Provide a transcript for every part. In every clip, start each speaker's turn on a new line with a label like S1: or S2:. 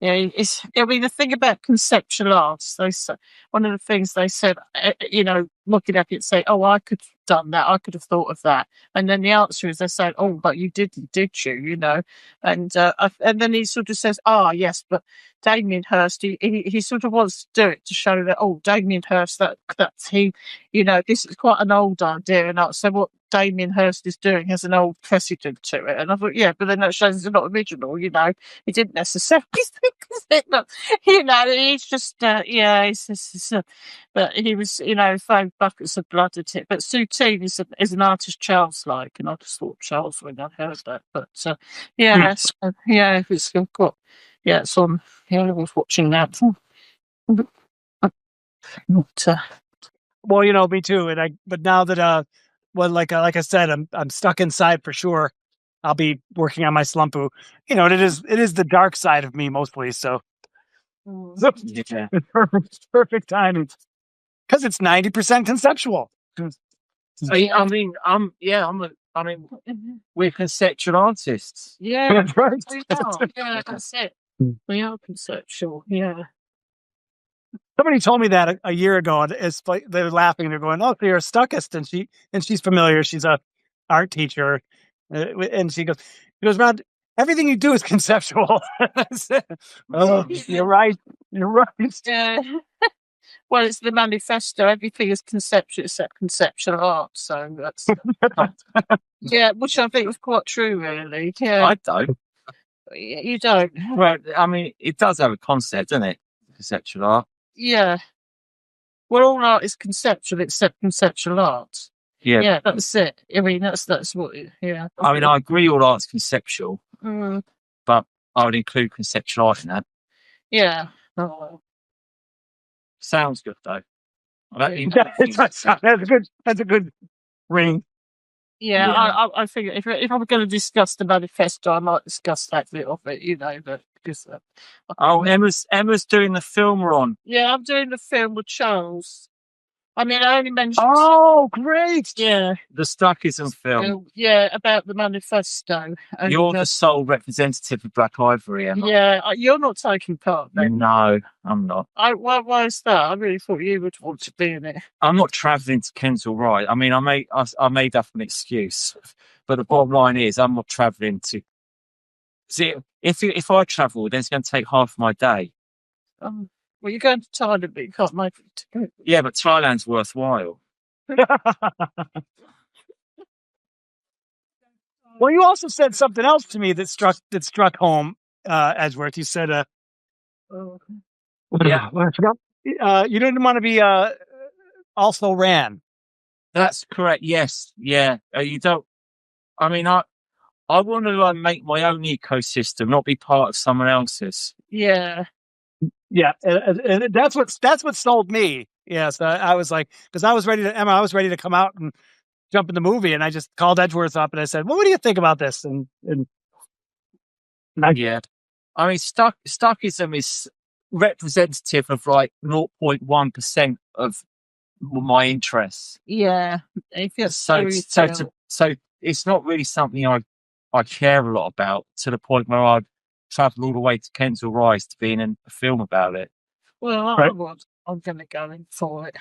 S1: Yeah, I mean, the thing about conceptual arts, one of the things they said, looking at it, say, "Oh, I could have done that. I could have thought of that." And then the answer is, they say, "Oh, but you didn't, did you?" And then he sort of says, "Ah, yes, but Damien Hirst, he sort of wants to do it to show that, oh, Damien Hirst, that's he, this is quite an old idea, and so what Damien Hirst is doing has an old precedent to it." And I thought, yeah, but then that shows it's not original, He didn't necessarily think of it, but, he's just, but he was, throwing buckets of blood at it. But Soutine is an artist Charles like, and I just thought Charles when I heard that. But, it's got, it's on, I was watching that.
S2: Well, me too. But now that, like I said, I'm stuck inside for sure. I'll be working on my slumpu. It is the dark side of me mostly. So
S3: Yeah.
S2: it's perfect timing because it's 90% conceptual.
S3: We're conceptual artists.
S1: Yeah,
S2: That's right.
S1: yeah, that's it. We are conceptual. Yeah.
S2: Somebody told me that a year ago. And it's like they're laughing. They're going, "Oh, so you're a Stuckist," and she's familiar. She's a art teacher, and she goes, "Ron, everything you do is conceptual." I said, "Oh, you're right. You're right."
S1: Yeah. Well, it's the manifesto. Everything is conceptual except conceptual art. So that's yeah, which I think was quite true, really. Yeah,
S3: I don't.
S1: you don't.
S3: Well, I mean, it does have a concept, doesn't it? Conceptual art.
S1: Yeah. Well, all art is conceptual except conceptual art.
S3: Yeah.
S1: Yeah, that's it. I mean, that's what. Yeah.
S3: I mean, I agree all art's conceptual,
S1: Mm,
S3: but I would include conceptual art in that.
S1: yeah. Oh, well.
S3: Sounds good though.
S2: That's a good ring.
S1: Yeah,
S3: Yeah.
S1: I think if I'm going to discuss the manifesto, I might discuss that bit of it, but because
S3: Oh, Emma's doing the film, Ron.
S1: yeah, I'm doing the film with Charles. I mean, I only mentioned
S2: Oh, great!
S1: yeah,
S3: The Stuckism film.
S1: yeah, about the manifesto. And,
S3: You're the sole representative of Black Ivory, Emma.
S1: yeah, you're not taking part then.
S3: No, I'm not.
S1: Why is that? I really thought you would want to be in it.
S3: I'm not travelling to Kensal Rise. I mean, I made up an excuse, but the bottom line is I'm not travelling to. See, if I travel, then it's going to take half my day.
S1: Well, you're going to Thailand, but you can't make it.
S3: Yeah, but Thailand's worthwhile.
S2: Well, you also said something else to me that struck home, Edgeworth. You said,
S3: Yeah.
S2: I forgot. You didn't want to be also ran.
S3: That's correct. Yes. Yeah. You don't. I mean, I want to make my own ecosystem, not be part of someone else's.
S1: Yeah.
S2: Yeah, and that's what sold me. Yes, I was like, because I was ready to come out and jump in the movie, and I just called Edgeworth up and I said, "Well, what do you think about this?"
S3: Yeah, I mean, Stuckism is representative of like 0.1% of my interests.
S1: Yeah,
S3: so it's not really something I care a lot about, to the point where I'd travel all the way to Kensal Rise to be in a film about it.
S1: Well,
S2: Right.
S1: I'm going to go in for it.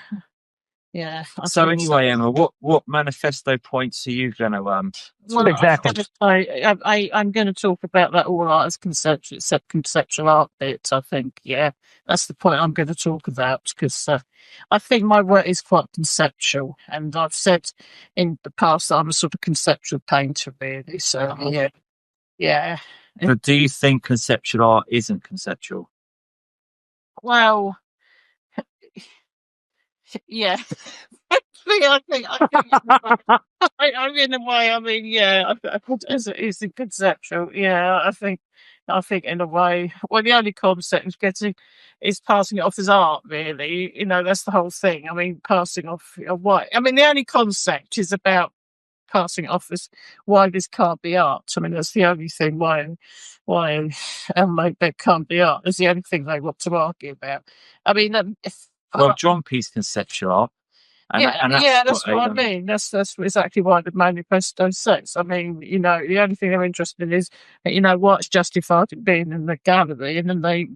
S1: Yeah.
S3: So anyway, Emma, what manifesto points are you going to
S1: Well,
S2: Exactly.
S1: I'm going to talk about that all art as conceptual, except conceptual art bit. I think, yeah, that's the point I'm going to talk about, because I think my work is quite conceptual, and I've said in the past that I'm a sort of conceptual painter, really. So yeah.
S3: But do you think conceptual art isn't conceptual?
S1: Well, yeah. I think in a way, I mean, yeah, it's a conceptual. Yeah, I think in a way, well, the only concept is passing it off as art, really. That's the whole thing. I mean, passing off what? I mean, the only concept is about passing it off as why this can't be art. I mean, that's the only thing why that can't be art. That's the only thing they want to argue about. I mean,
S3: well, John P's conceptual art.
S1: That's what I mean. That's exactly why the manifesto says. I mean, the only thing they're interested in is, what's justified in being in the gallery, and then they,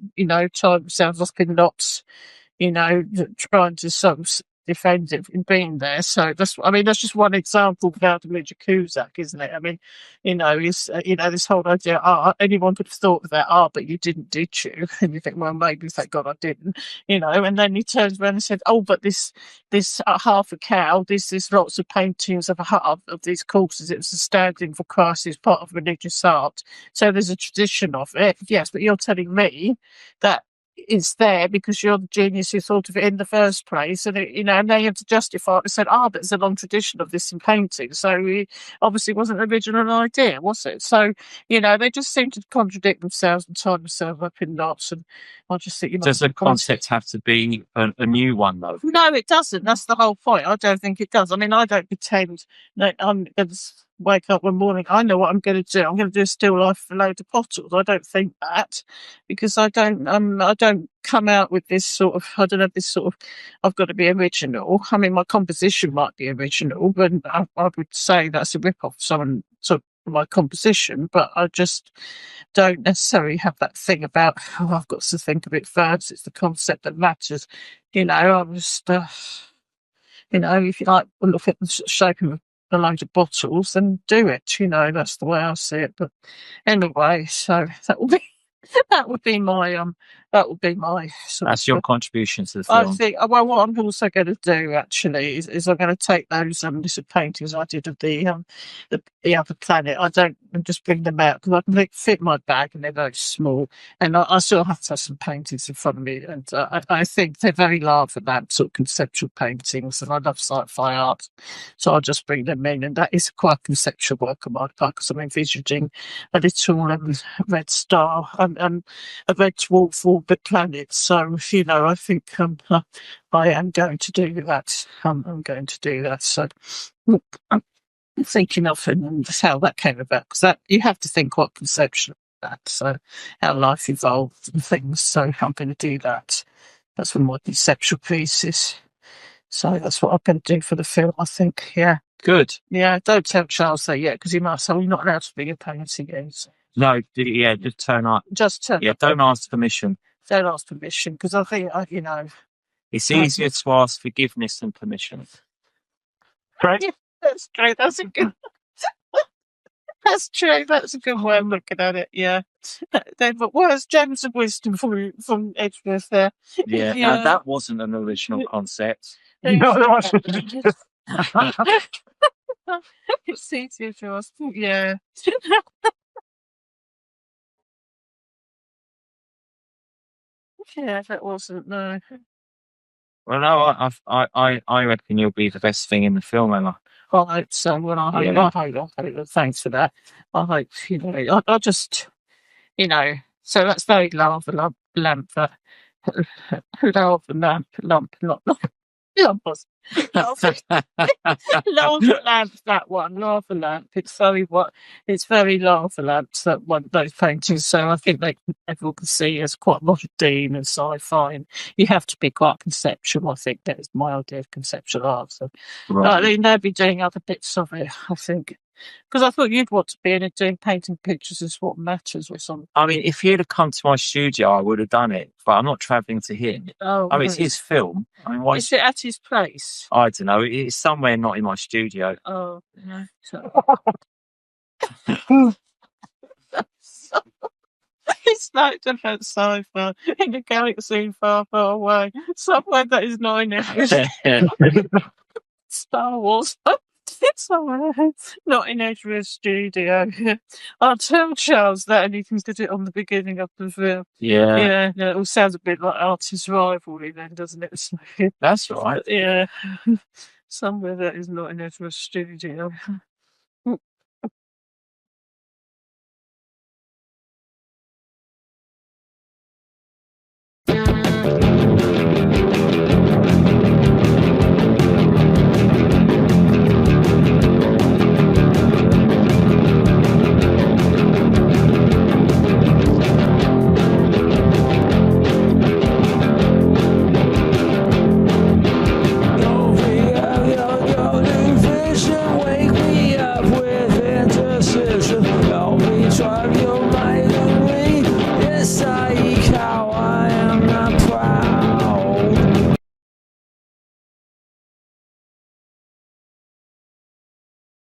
S1: tie themselves up in knots, trying to sort of defend it in being there. So that's just one example of Vladimir Kuzak, isn't it? I mean, it's this whole idea, anyone could have thought of that, but you didn't, did you? And you think, well, maybe thank God I didn't, and then he turns around and said, oh, but this half a cow, there's lots of paintings of these courses. It was a standing for Christ as part of religious art. So there's a tradition of it. Yes, but you're telling me that it's there because you're the genius who thought of it in the first place, and and they had to justify it and said, but there's a long tradition of this in painting, so it obviously wasn't an original idea, was it? So they just seem to contradict themselves and tie themselves up in knots, and I just think
S3: does the concept have to be a new one though?
S1: No, it doesn't. That's the whole point. I don't think it does. I mean, I don't pretend that I'm going to wake up one morning, I know what I'm going to do. I'm going to do a still life of a load of bottles. I don't think that, because I don't come out with this sort of, I've got to be original. I mean, my composition might be original, but I would say that's a rip-off of someone, sort of my composition, but I just don't necessarily have that thing about, I've got to think of it first. It's the concept that matters. I'm just, if you like, look at the shape of a load of bottles, then do it. That's the way I see it. But anyway, so that would be my
S3: that's your contribution to the film.
S1: I think, well, what I'm also going to do actually is I'm going to take those little paintings I did of the other planet. I'm just bring them out because I can fit my bag and they're very small, and I still have to have some paintings in front of me, and I think they're very large for that sort of conceptual paintings, and I love sci-fi art, so I'll just bring them in, and that is quite conceptual work on my part because I'm envisaging a little red star and a red dwarf orbit planet. So I think I am going to do that. I'm going to do that. So I'm thinking of it and how that came about, because that you have to think quite conceptual of that. So how life evolved and things. So I'm going to do that. That's one of my conceptual pieces. So that's what I'm going to do for the film, I think. Yeah.
S3: Good.
S1: Yeah. Don't tell Charles that yet, because he might say, you're not allowed to be a painting again. So.
S3: No, just turn up.
S1: Just turn up.
S3: Yeah, don't ask permission.
S1: Don't ask permission, because I think,
S3: it's easier to ask forgiveness than permission.
S2: Right?
S1: Yeah, that's true. That's a good. That's true. That's a good way of looking at it. Yeah. But where's Gems of Wisdom from Edgeworth there?
S3: Yeah. Now, that wasn't an original concept.
S2: No, that wasn't.
S1: It's easier to ask. Yeah. Yeah, that wasn't, no.
S3: Well, no, I reckon you'll be the best thing in the film, Emma.
S1: I hope so. Well, I hope. Thanks for that. I hope, I just, so that's very lava lamp, lava lamp, lava lamp, that one, lava lamp. It's very lava lamps, that one, those paintings. So I think everyone can see as quite a lot of Dean and sci-fi, and you have to be quite conceptual. I think that is my idea of conceptual art. So I think they'll be doing other bits of it, I think. Because I thought you'd want to be in it doing painting pictures is what matters or something.
S3: I mean, if he'd have come to my studio, I would have done it. But I'm not travelling to him.
S1: Oh,
S3: I mean, it's his film. I mean, why
S1: is it at his place?
S3: I don't know. It's somewhere not in my studio.
S1: Oh, no. It's like different sci-fi in a galaxy far, far away. Somewhere that is not in it. Star Wars. Somewhere not in Edgeworth studio. I'll tell Charles that, and he can put it on the beginning of the film.
S3: Yeah.
S1: It all sounds a bit like Artist Rivalry then, doesn't it? So,
S3: that's right.
S1: yeah. Somewhere that is not in Edgeworth studio.